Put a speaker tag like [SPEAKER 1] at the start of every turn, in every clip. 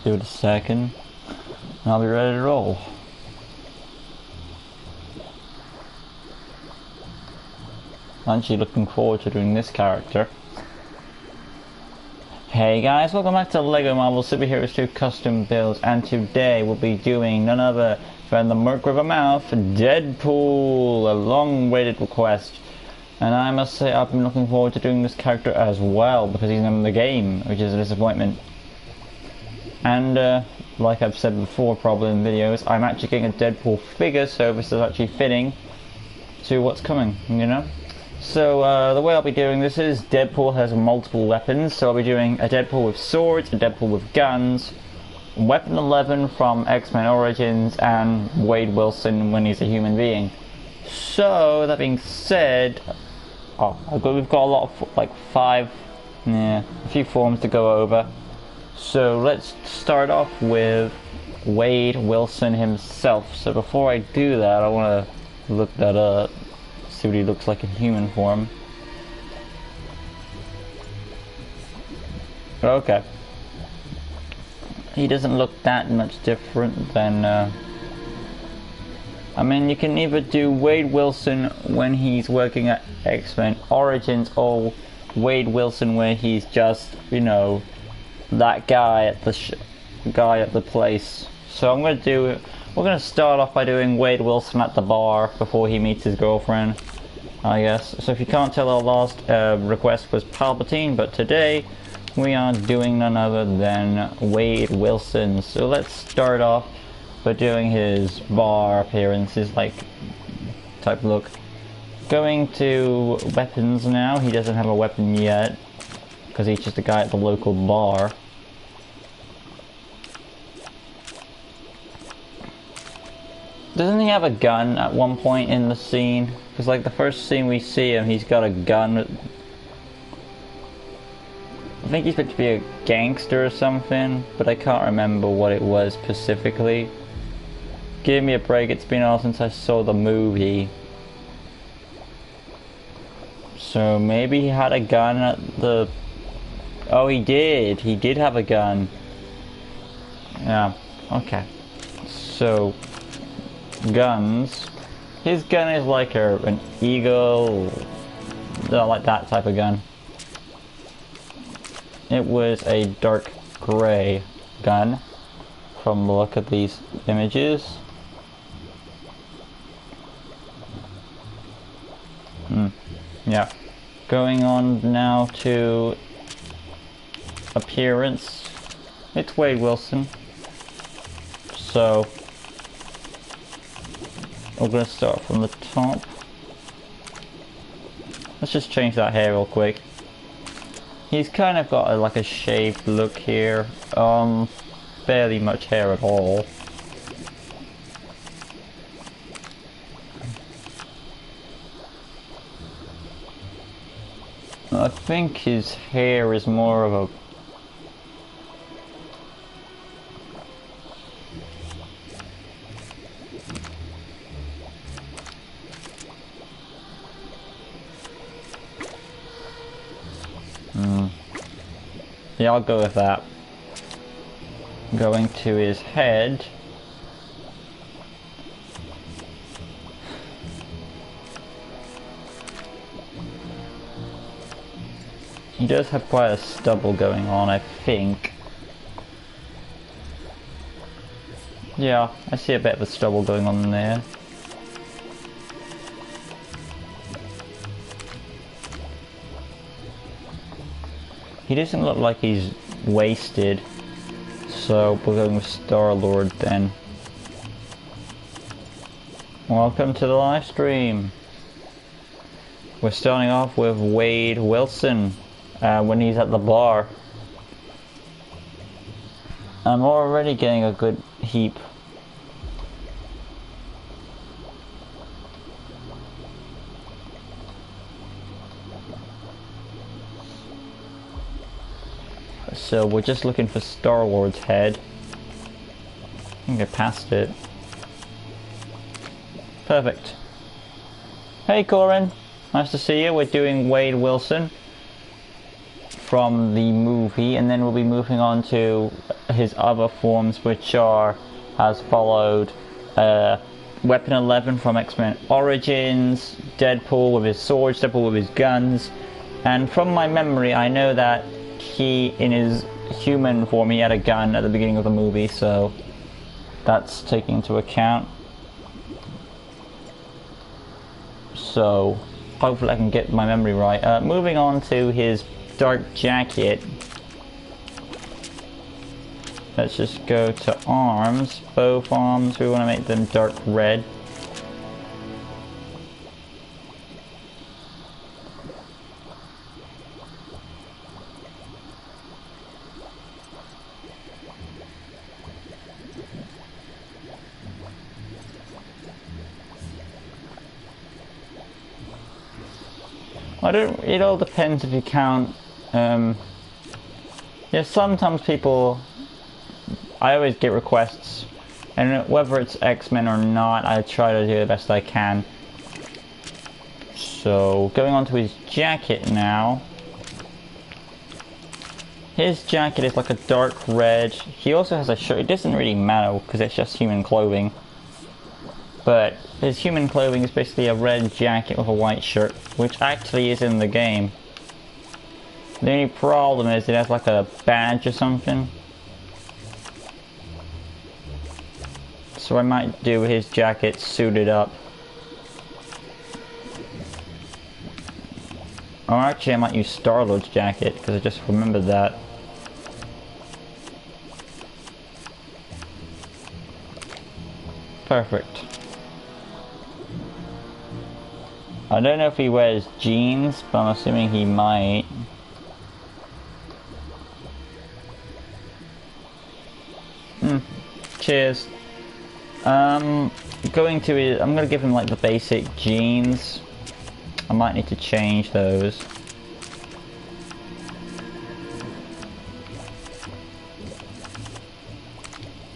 [SPEAKER 1] Give it a second, and I'll be ready to roll. I'm actually looking forward to doing this character. Hey guys, welcome back to LEGO Marvel Superheroes 2 Custom Builds, and today we'll be doing none other than the Merc River Mouth, Deadpool, a long-awaited request. And I must say I've been looking forward to doing this character as well, because he's in the game, which is a disappointment. And like I've said before probably in videos, I'm actually getting a Deadpool figure, so this is actually fitting to what's coming, you know? So the way I'll be doing this is Deadpool has multiple weapons, so I'll be doing a Deadpool with swords, a Deadpool with guns, Weapon 11 from X-Men Origins, and Wade Wilson when he's a human being. So that being said, we've got a lot of, like a few forms to go over. So let's start off with Wade Wilson himself. So before I do that, I want to look that up, see what he looks like in human form. Okay. He doesn't look that much different than, I mean, you can either do Wade Wilson when he's working at X-Men Origins, or Wade Wilson where he's just, you know, that guy at the place. So we're gonna start off by doing Wade Wilson at the bar before he meets his girlfriend, I guess. So if you can't tell, our last request was Palpatine, but today we are doing none other than Wade Wilson. So let's start off by doing his bar appearances, like type look. Going to weapons now. He doesn't have a weapon yet because he's just a guy at the local bar. Doesn't he have a gun at one point in the scene? Because like the first scene we see him, he's got a gun. I think he's meant to be a gangster or something, but I can't remember what it was specifically. Give me a break, it's been a while since I saw the movie. So maybe he had a gun at the... Oh, he did have a gun. Yeah, okay. So, guns. His gun is like an Eagle, like that type of gun. It was a dark gray gun from the look of these images. Yeah. Going on now to appearance. It's Wade Wilson. So we're going to start from the top. Let's just change that hair real quick. He's kind of got like a shaved look here. Barely much hair at all. I think his hair is more of a... Yeah, I'll go with that. Going to his head. He does have quite a stubble going on, I think. Yeah, I see a bit of a stubble going on there. He doesn't look like he's wasted, so we're going with Star-Lord then. Welcome to the live stream. We're starting off with Wade Wilson. When he's at the bar. I'm already getting a good heap. So we're just looking for Star-Lord's head. I can get past it. Perfect. Hey Corin, nice to see you. We're doing Wade Wilson from the movie, and then we'll be moving on to his other forms, which are as followed: Weapon 11 from X-Men Origins, Deadpool with his swords, Deadpool with his guns, and from my memory I know that he, in his human form, he had a gun at the beginning of the movie, so that's taken into account. So hopefully I can get my memory right. Moving on to his dark jacket. Let's just go to arms. Both arms, we want to make them dark red. It all depends if you count, yeah, sometimes people, I always get requests, and whether it's X-Men or not, I try to do the best I can. So, going on to his jacket now. His jacket is like a dark red. He also has a shirt. It doesn't really matter because it's just human clothing. But his human clothing is basically a red jacket with a white shirt, which actually is in the game. The only problem is it has like a badge or something. So I might do his jacket suited up. Or actually I might use Star-Lord's jacket, because I just remembered that. Perfect. I don't know if he wears jeans, but I'm assuming he might. Cheers. I'm gonna give him like the basic jeans. I might need to change those.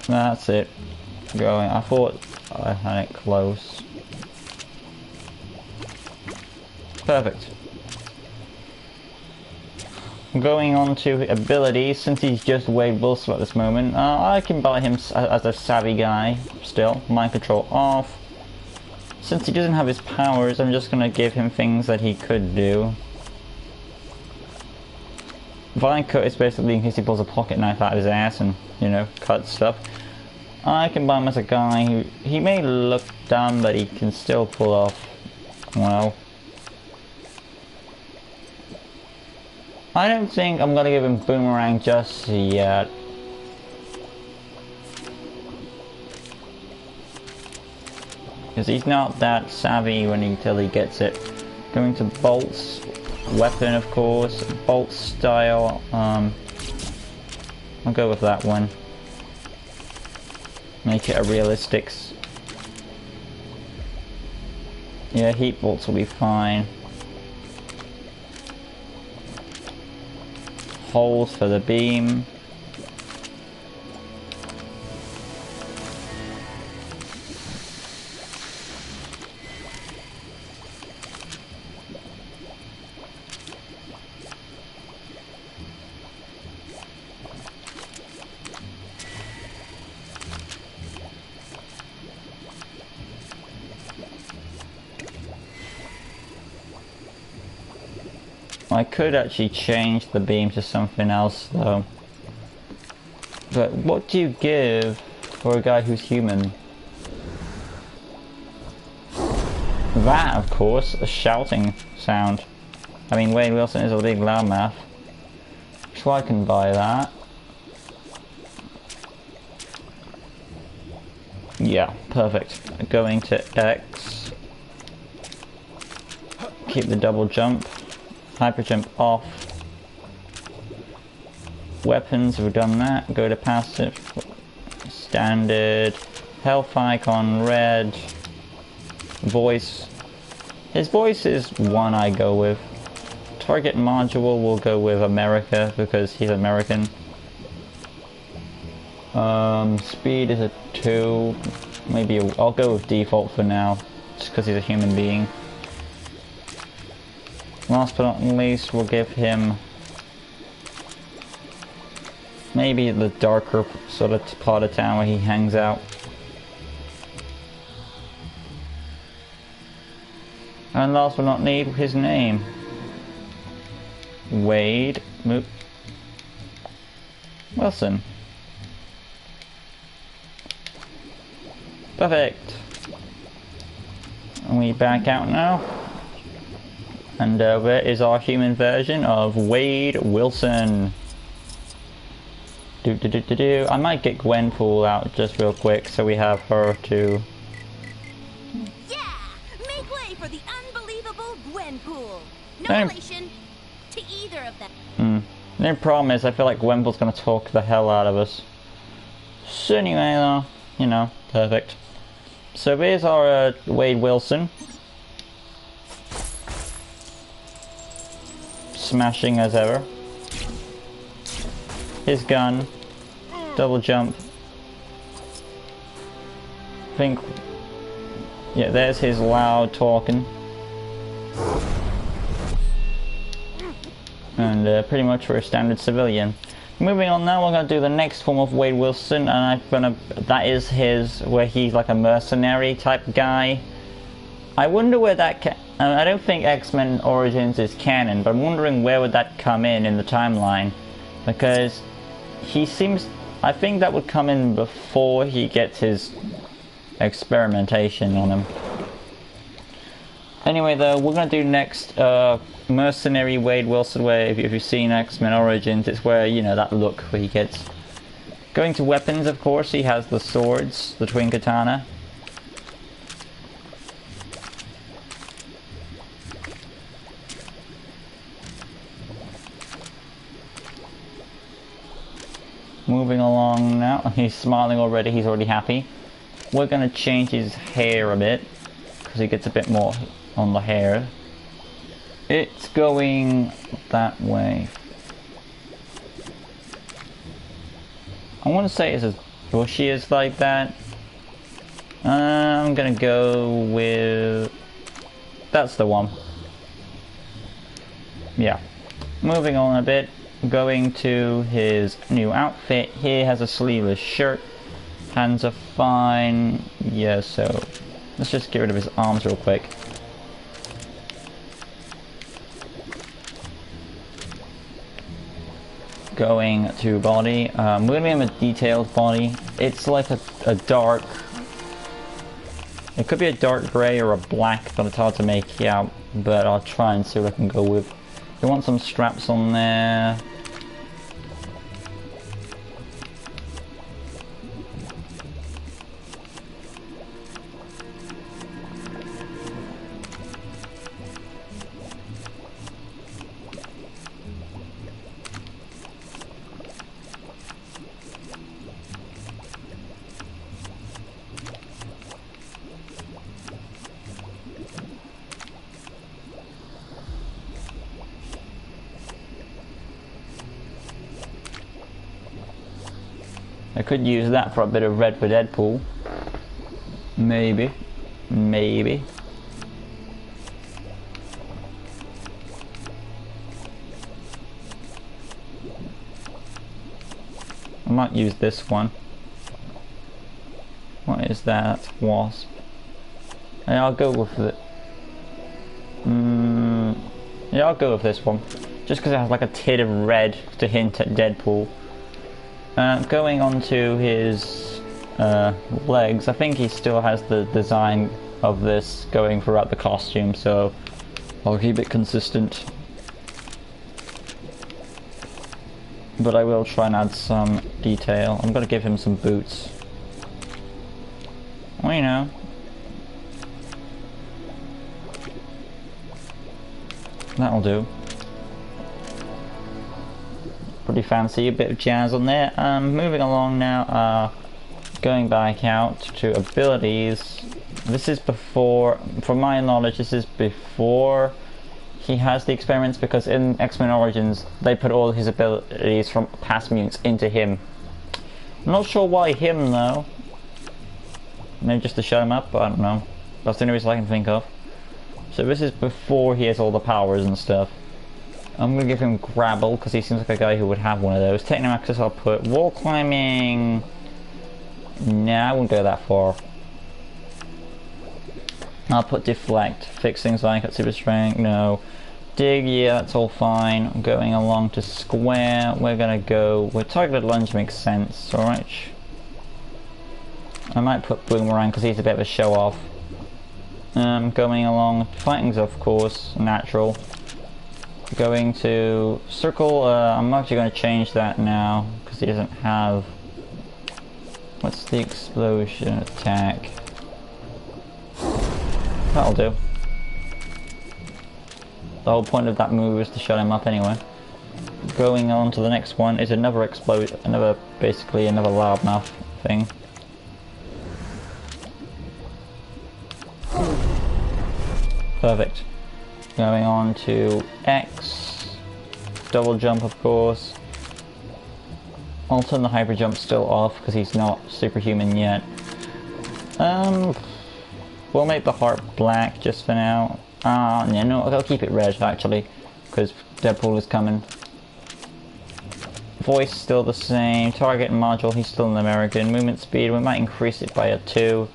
[SPEAKER 1] That's it. Going. I thought I had it close. Perfect. Going on to abilities, since he's just Wade Wilson at this moment, I can buy him as a savvy guy still. Mind control off. Since he doesn't have his powers, I'm just gonna give him things that he could do. Vine cut is basically in case he pulls a pocket knife out of his ass and, you know, cuts stuff. I can buy him as a guy who, he may look dumb, but he can still pull off, well. I don't think I'm gonna give him Boomerang just yet. Because he's not that savvy until he gets it. Going to Bolt's weapon, of course. Bolt style. I'll go with that one. Make it a realistic. Yeah, heat bolts will be fine. Holes for the beam. I could actually change the beam to something else though. But what do you give for a guy who's human? That, of course, a shouting sound. I mean, Wade Wilson is a big loudmouth. So I can buy that. Yeah, perfect. Going to X. Keep the double jump. Hyper jump off. Weapons, we've done that. Go to passive. Standard. Health icon, red. Voice. His voice is one I go with. Target module, we'll go with America because he's American. Speed is a 2. Maybe I'll go with default for now, just because he's a human being. Last but not least, we'll give him Maybe the darker sort of part of town where he hangs out. And last but not least, his name. Wade Wilson. Perfect. And we back out now. And where is our human version of Wade Wilson? I might get Gwenpool out just real quick so we have her to...
[SPEAKER 2] Yeah! Make way for the unbelievable Gwenpool! No relation to either of them.
[SPEAKER 1] The problem is I feel like Gwenpool's gonna talk the hell out of us. So anyway though, you know, perfect. So here's our Wade Wilson. Smashing as ever. His gun. Double jump. I think... yeah, there's his loud talking. And pretty much we're a standard civilian. Moving on now, we're going to do the next form of Wade Wilson, and that is his, where he's like a mercenary type guy. I wonder where that I don't think X-Men Origins is canon, but I'm wondering where would that come in the timeline, because he seems... I think that would come in before he gets his experimentation on him. Anyway though, we're going to do next mercenary Wade Wilson, where if you've seen X-Men Origins, it's where, you know, that look where he gets... Going to weapons, of course, he has the swords, the twin katana. Moving along now, he's smiling already, he's already happy. We're going to change his hair a bit, because he gets a bit more on the hair. It's going that way. I want to say it's as bushy as like that. I'm going to go with... that's the one. Yeah. Moving on a bit. Going to his new outfit. He has a sleeveless shirt. Hands are fine. Yeah, so let's just get rid of his arms real quick. Going to body. We're going to give him a detailed body. It's like a dark... it could be a dark grey or a black, but it's hard to make out. But I'll try and see what I can go with. We want some straps on there. I could use that for a bit of red for Deadpool. Maybe. Maybe. I might use this one. What is that? Wasp. Yeah, I'll go with it. Yeah, I'll go with this one. Just because it has like a tid of red to hint at Deadpool. Going on to his legs, I think he still has the design of this going throughout the costume, so I'll keep it consistent. But I will try and add some detail. I'm going to give him some boots. Well, you know. That'll do. Pretty fancy, a bit of jazz on there. Moving along now, going back out to abilities. This is before, from my knowledge, this is before he has the experiments, because in X-Men Origins they put all his abilities from past mutants into him. I'm not sure why him though. Maybe just to shut him up, but I don't know. That's the only reason I can think of. So this is before he has all the powers and stuff. I'm gonna give him grapple because he seems like a guy who would have one of those. Techno access I'll put. Wall climbing. Nah, I won't go that far. I'll put deflect. Fix things like at super strength. No. Dig, yeah, that's all fine. I'm going along to square. We're gonna go with targeted lunge makes sense. Alright. I might put boomerang because he's a bit of a show off. Going along, fighting's of course natural. Going to circle, I'm actually going to change that now because he doesn't have. What's the explosion attack? That'll do. The whole point of that move is to shut him up anyway. Going on to the next one is another basically another loudmouth thing. Perfect. Going on to X. Double jump, of course. I'll turn the hyper jump still off because he's not superhuman yet. We'll make the heart black just for now. No, I'll keep it red actually, because Deadpool is coming. Voice still the same. Target module, he's still an American. Movement speed, we might increase it by a 2.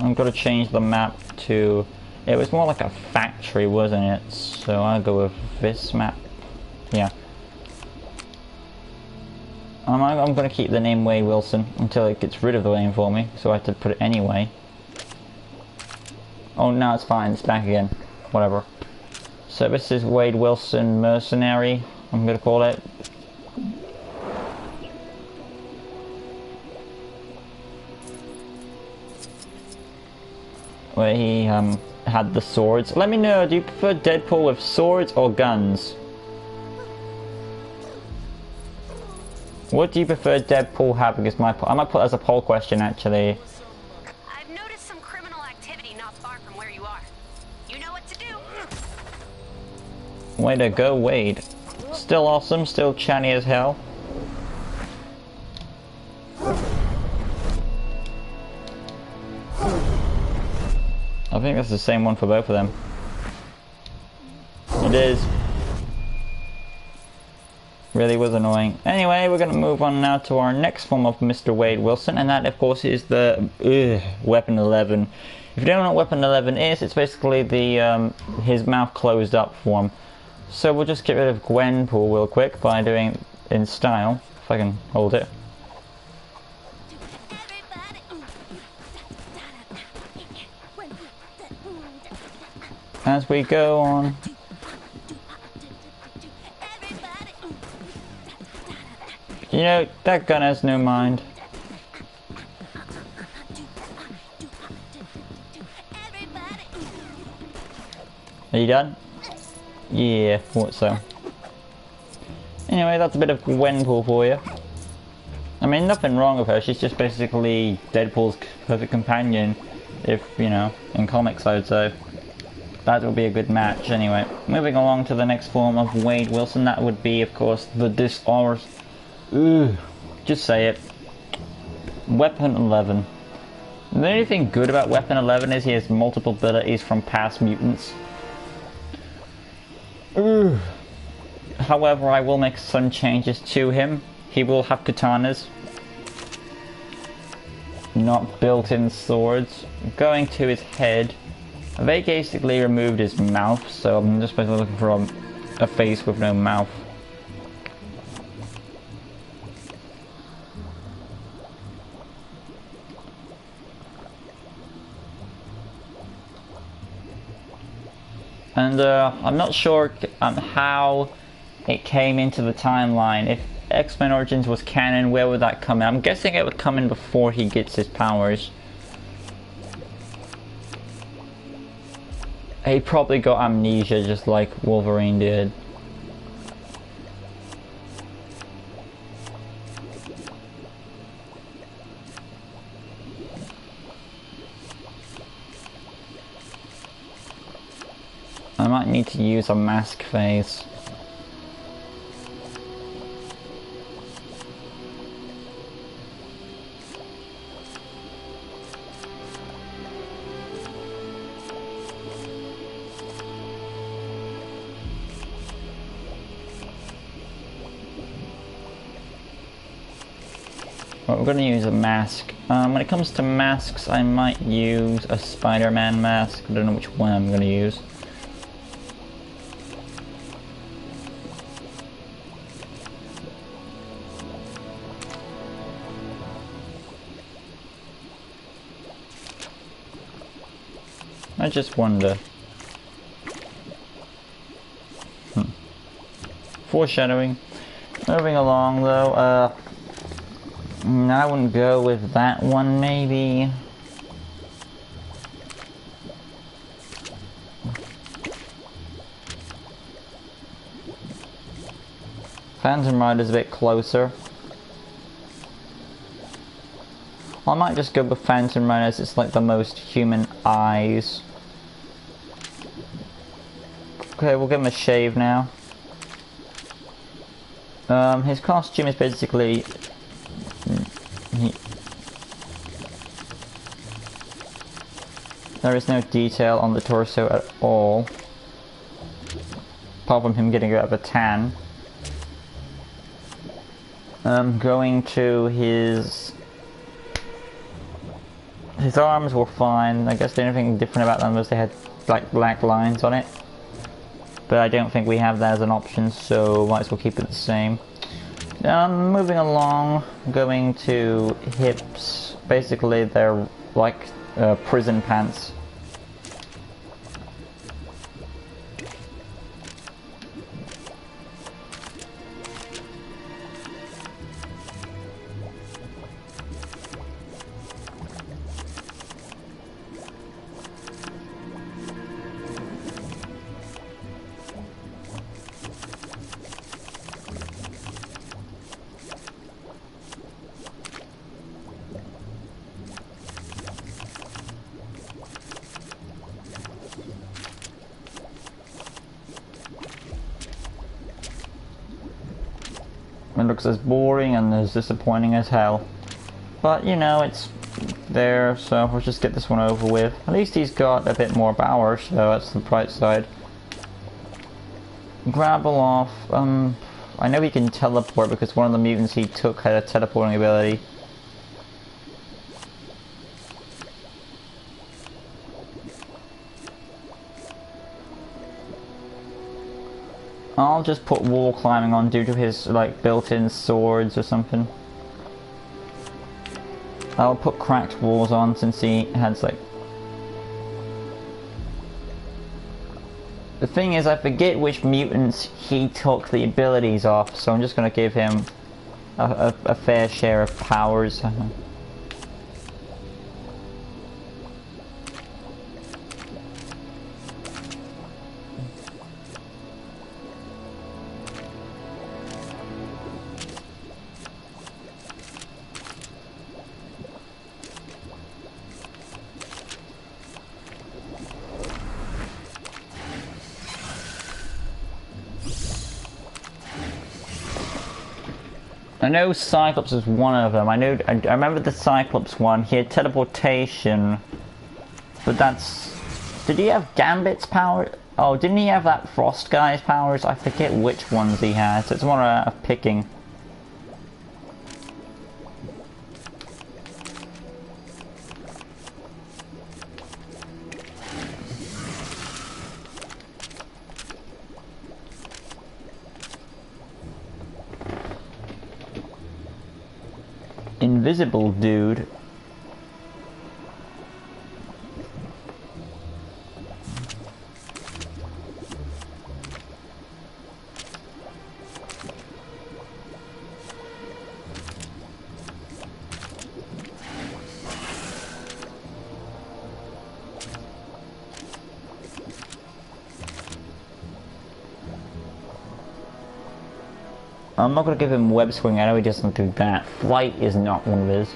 [SPEAKER 1] I'm gonna change the map to. It was more like a factory, wasn't it? So I'll go with this map. Yeah. I'm gonna keep the name Wade Wilson until it gets rid of the name for me, so I have to put it anyway. Oh, no, it's fine, it's back again. Whatever. So this is Wade Wilson Mercenary, I'm gonna call it. Where he had the swords. Let me know, do you prefer Deadpool with swords or guns? What do you prefer Deadpool having as my I might put as a poll question actually.
[SPEAKER 2] I've noticed some criminal activity not far from where you are. You know what to do.
[SPEAKER 1] Way to go, Wade. Still awesome, still chatty as hell. I think that's the same one for both of them. It is. Really was annoying. Anyway, we're going to move on now to our next form of Mr. Wade Wilson, and that of course is the Weapon 11. If you don't know what Weapon 11 is, it's basically the his mouth closed up form. So we'll just get rid of Gwenpool real quick by doing it in style, if I can hold it. As we go on. You know, that gun has no mind. Are you done? Yeah, thought so. Anyway, that's a bit of Gwenpool for you. I mean, nothing wrong with her, she's just basically Deadpool's perfect companion, if, you know, in comics I would say. That would be a good match anyway. Moving along to the next form of Wade Wilson, that would be, of course, the just say it. Weapon 11. The only thing good about Weapon 11 is he has multiple abilities from past mutants. However, I will make some changes to him. He will have katanas, not built-in swords. Going to his head, they basically removed his mouth, so I'm just basically looking for a face with no mouth. And I'm not sure how it came into the timeline. If X-Men Origins was canon, where would that come in? I'm guessing it would come in before he gets his powers. He probably got amnesia just like Wolverine did. I might need to use a mask face. Well, we're gonna use a mask. When it comes to masks, I might use a Spider-Man mask. I don't know which one I'm gonna use. I just wonder. Foreshadowing. Moving along though, I wouldn't go with that one maybe. Phantom Rider's a bit closer. I might just go with Phantom Rider as it's like the most human eyes. Okay, we'll give him a shave now. His costume is basically... there is no detail on the torso at all. Apart from him getting a bit of a tan. Going to his arms were fine. I guess the only thing different about them was they had like black lines on it. But I don't think we have that as an option, so might as well keep it the same. Moving along, going to hips. Basically, they're like prison pants. It looks as boring and as disappointing as hell. But, you know, it's there, so we'll just get this one over with. At least he's got a bit more power, so that's the bright side. Grapple off. I know he can teleport because one of the mutants he took had a teleporting ability. I'll just put wall climbing on due to his like built-in swords or something. I'll put cracked walls on since he has like... The thing is, I forget which mutants he took the abilities off, so I'm just gonna give him a fair share of powers. I know Cyclops is one of them. I remember the Cyclops one. He had teleportation, but that's... Did he have Gambit's power? Oh, didn't he have that Frost guy's powers? I forget which ones he has. So it's more of picking. Invisible dude. I'm not going to give him web swing, I know he doesn't do that. Flight is not one of his.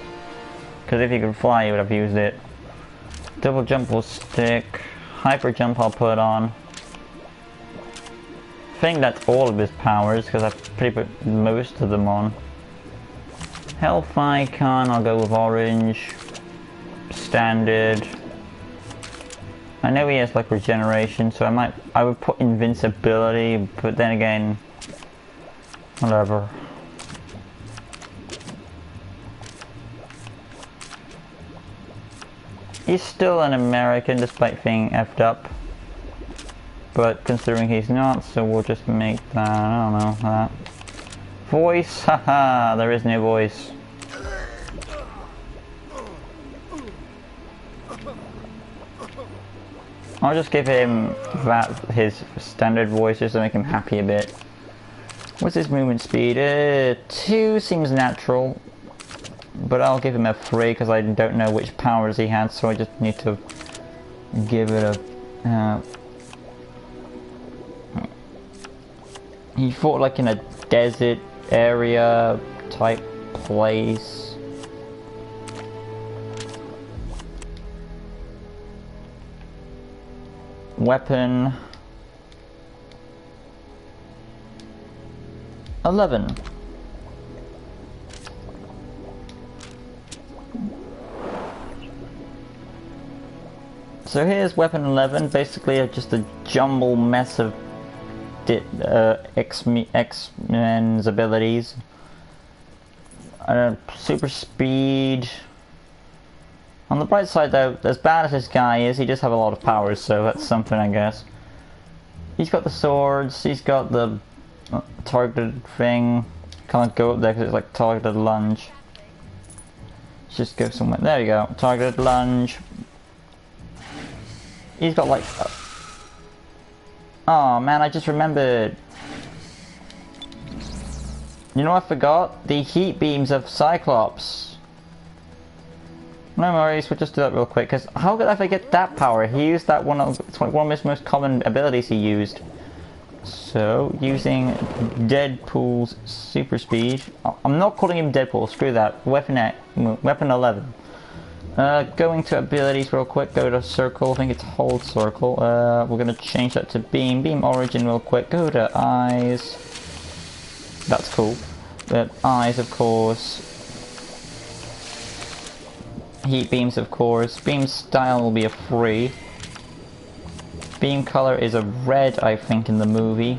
[SPEAKER 1] Because if he could fly, he would have used it. Double jump will stick. Hyper jump I'll put on. I think that's all of his powers, because I've pretty put most of them on. Health icon, I'll go with orange. Standard. I know he has like regeneration, so I would put invincibility, but then again... Whatever. He's still an American despite being effed up. But considering he's not, so we'll just make that, I don't know, that. Voice, haha, there is no voice. I'll just give him that, his standard voice, just to make him happy a bit. What's his movement speed? 2 seems natural, but I'll give him a 3 because I don't know which powers he had, so I just need to give it a... he fought like in a desert area type place. Weapon 11. So here's weapon 11, basically just a jumble mess of X-Men's abilities. Super speed. On the bright side though, as bad as this guy is, he does have a lot of powers, so that's something, I guess. He's got the swords, he's got the targeted thing. Can't go up there because it's like targeted lunge. Let's just go somewhere. There we go. Targeted lunge. He's got like... oh man, I just remembered. You know, I forgot the heat beams of Cyclops. No worries, we'll just do that real quick, because how could I forget that power? He used that it's like one of his most common abilities he used. So, using Deadpool's super speed. I'm not calling him Deadpool, screw that. Weapon 11. Going to abilities real quick, go to circle, I think it's hold circle. We're going to change that to beam. Beam origin real quick, go to eyes. That's cool. But eyes, of course. Heat beams, of course. Beam style will be a 3. Beam color is a red, I think, in the movie.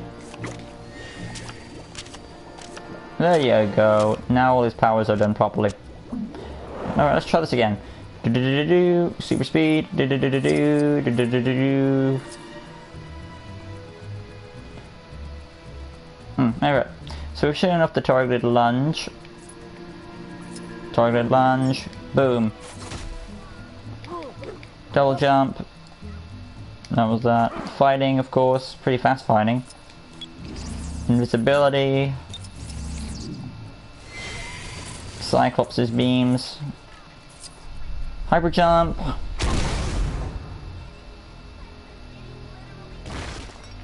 [SPEAKER 1] There you go. Now all his powers are done properly. Alright, let's try this again. Super speed. Alright. So we've shown off the targeted lunge. Targeted lunge. Boom. Double jump. That was that. Fighting, of course. Pretty fast fighting. Invisibility. Cyclops' beams. Hyper jump.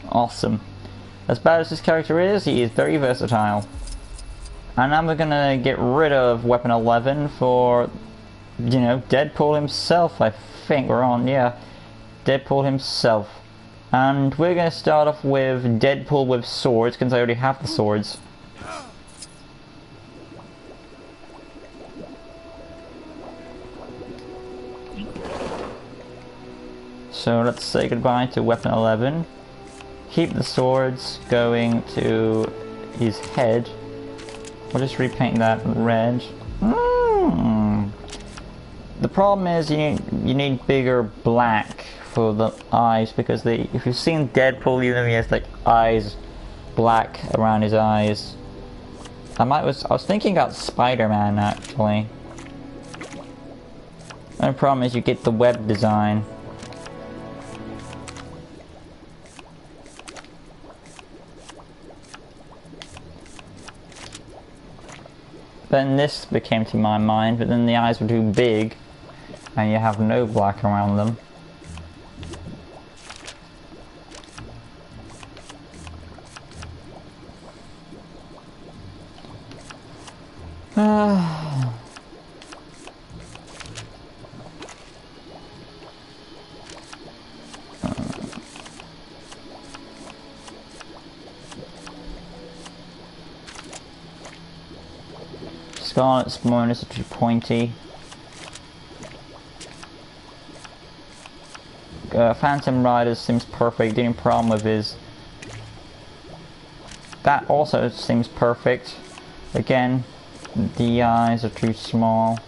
[SPEAKER 1] Awesome. As bad as this character is, he is very versatile. And now we're gonna get rid of weapon 11 for, you know, Deadpool himself, I think we're on, yeah. Deadpool himself. And we're gonna start off with Deadpool with swords, because I already have the swords. So let's say goodbye to weapon 11. Keep the swords going to his head. We'll just repaint that red. The problem is you need bigger black for the eyes, because if you've seen Deadpool, you know he has like eyes black around his eyes. I was thinking about Spider-Man actually. The only problem is you get the web design. Then this became to my mind, but then the eyes were too big and you have no black around them. Scarlet's more is too pointy. Phantom Rider seems perfect. The only problem with is that also seems perfect. Again, the eyes are too small.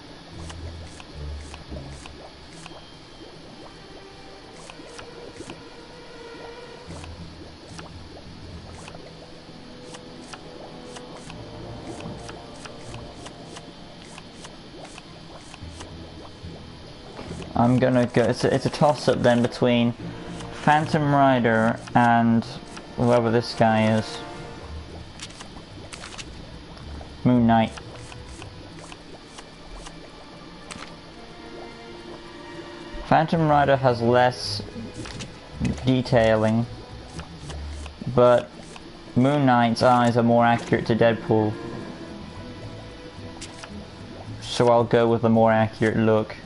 [SPEAKER 1] I'm gonna go. It's a toss-up then between Phantom Rider and whoever this guy is. Moon Knight. Phantom Rider has less detailing, but Moon Knight's eyes are more accurate to Deadpool. So I'll go with the more accurate look.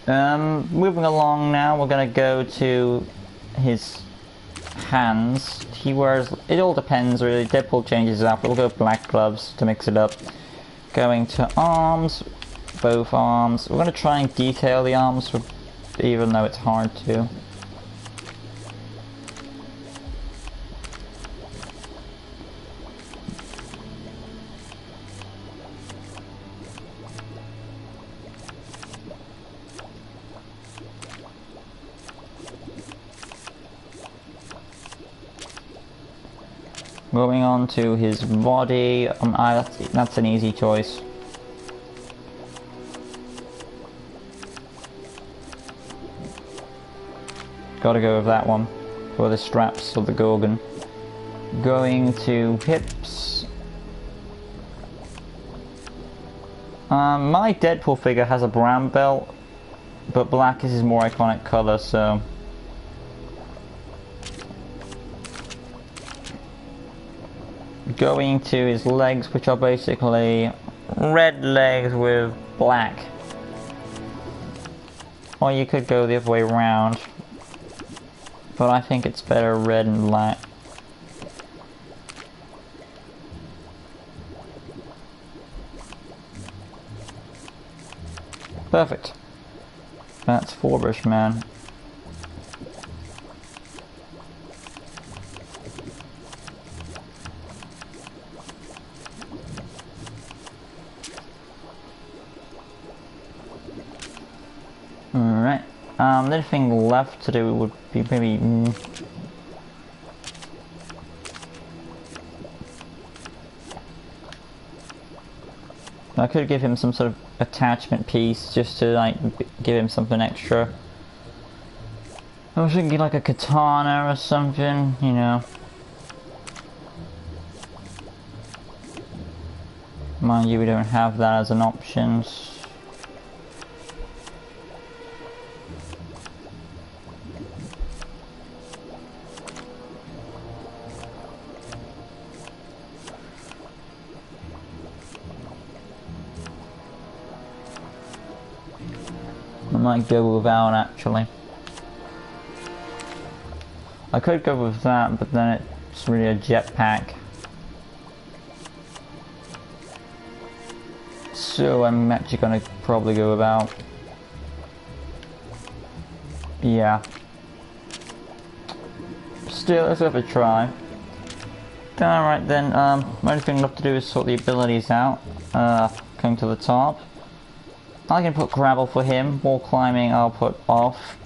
[SPEAKER 1] Moving along now, we're gonna go to his hands. He wears, it all depends really, Deadpool changes it up. We'll go black gloves to mix it up. Going to arms, both arms. We're gonna try and detail the arms, even though it's hard to. Moving on to his body, that's an easy choice. Gotta go with that one for the straps of the Gorgon. Going to hips. My Deadpool figure has a brown belt, but black is his more iconic color, so. Going to his legs, which are basically red legs with black. Or you could go the other way around, but I think it's better red and black. Perfect. That's Forbush, man. Alright, the only thing left to do would be maybe... I could give him some sort of attachment piece just to like give him something extra. I was thinking like a katana or something, you know. Mind you, we don't have that as an option. I might go without actually. I could go with that, but then it's really a jetpack. So I'm actually gonna probably go without. Yeah. Still, let's have a try. Alright then, only thing left to do is sort the abilities out. Going to the top. I can put gravel for him, wall climbing I'll put off.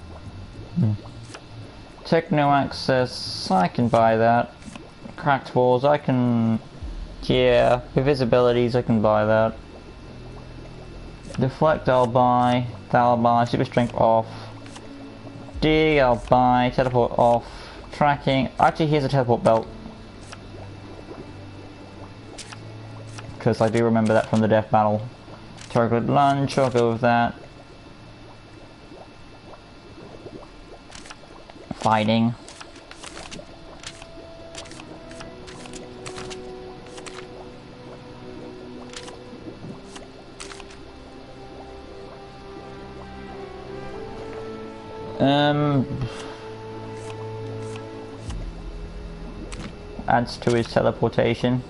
[SPEAKER 1] Techno access, I can buy that. Cracked walls, I can... yeah, with his abilities I can buy that. Deflect I'll buy, that I'll buy, super strength off. Dig I'll buy, teleport off. Tracking, actually here's a teleport belt. Because I do remember that from the death battle. Target lunge, I'll go with that. Fighting. Adds to his teleportation.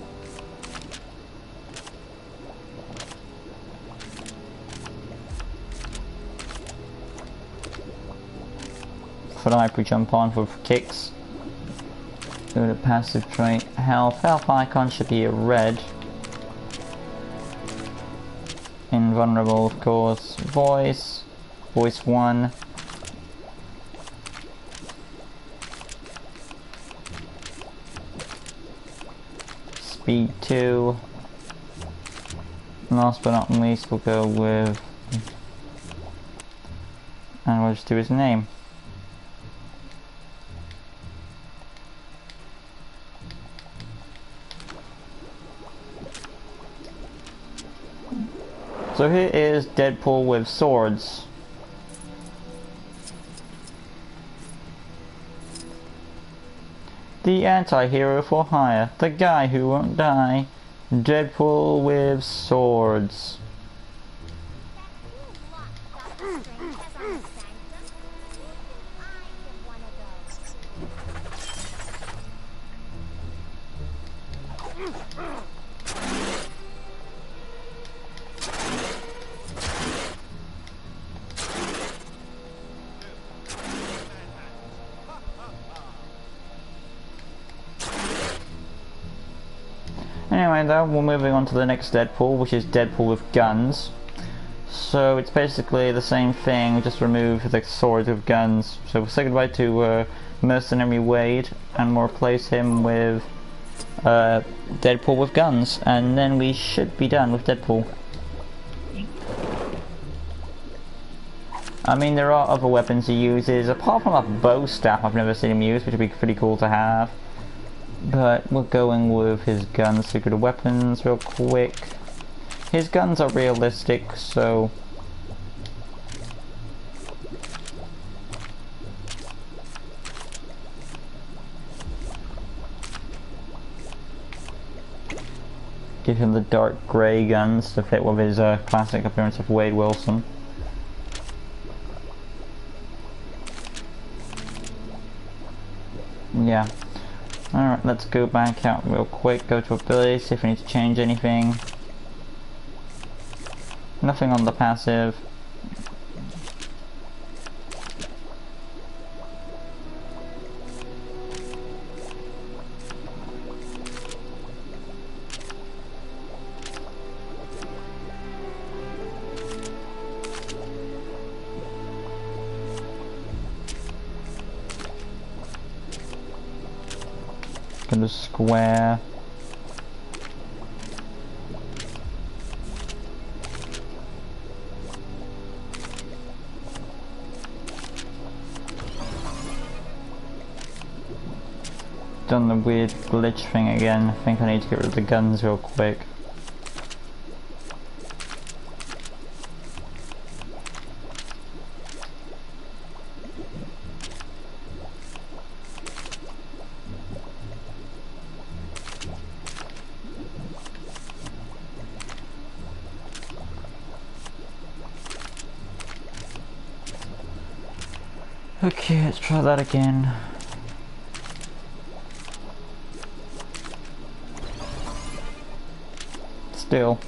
[SPEAKER 1] For the hyper jump on for kicks. Go to passive trait. Health icon should be a red. Invulnerable, of course. Voice 1. Speed 2. Last but not least, we'll go with And we'll just do his name. So here is Deadpool with swords. The anti-hero for hire. The guy who won't die. Deadpool with swords. Anyway though, we're moving on to the next Deadpool, which is Deadpool with guns. So it's basically the same thing, just remove the swords with guns. So we'll say goodbye to Mercenary Wade and we'll replace him with Deadpool with guns, and then we should be done with Deadpool. I mean, there are other weapons he uses, apart from a bow staff I've never seen him use, which would be pretty cool to have. But we're going with his guns, secret weapons real quick. His guns are realistic, so... give him the dark grey guns to fit with his classic appearance of Wade Wilson. Yeah. Alright, let's go back out real quick, go to abilities, see if we need to change anything. Nothing on the passive. Go to square. Done the weird glitch thing again. I think I need to get rid of the guns real quick. Okay, let's try that again. Still.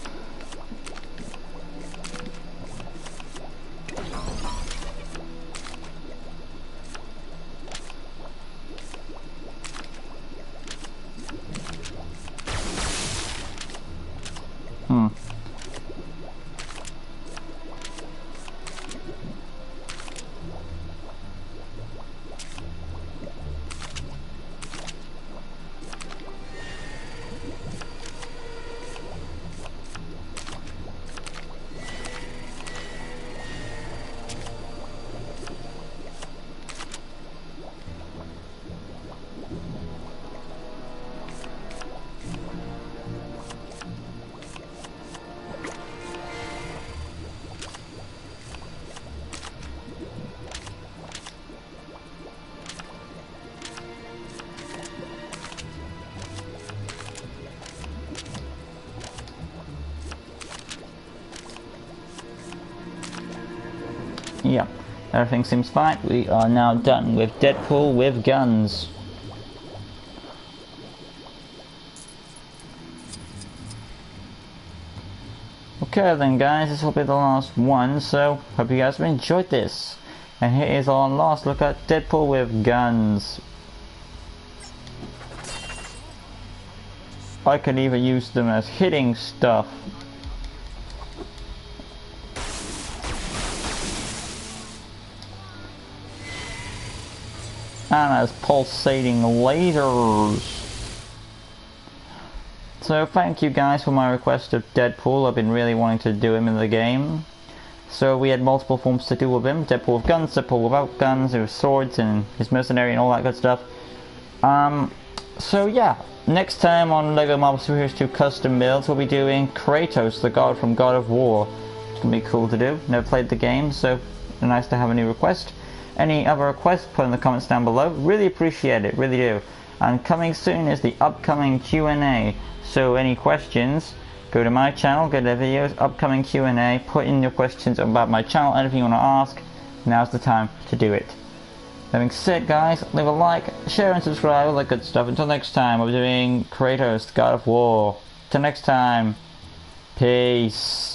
[SPEAKER 1] Yeah, everything seems fine. We are now done with Deadpool with guns. Okay then guys, this will be the last one, so hope you guys have enjoyed this. And here is our last look at Deadpool with guns. I can even use them as hitting stuff. And as pulsating lasers. So thank you guys for my request of Deadpool. I've been really wanting to do him in the game. So we had multiple forms to do with him. Deadpool with guns, Deadpool without guns, with swords and his mercenary and all that good stuff. So yeah, next time on LEGO Marvel Super Heroes 2 Custom Builds, we'll be doing Kratos, the god from God of War. It's gonna be cool to do. Never played the game, so nice to have a new request. Any other requests, put in the comments down below. Really appreciate it, really do. And coming soon is the upcoming Q&A. So any questions, go to my channel, go to the videos, upcoming Q&A, put in your questions about my channel, anything you want to ask. Now's the time to do it. That being said, guys, leave a like, share and subscribe, all that good stuff. Until next time, we're doing Kratos, the God of War. Till next time, peace.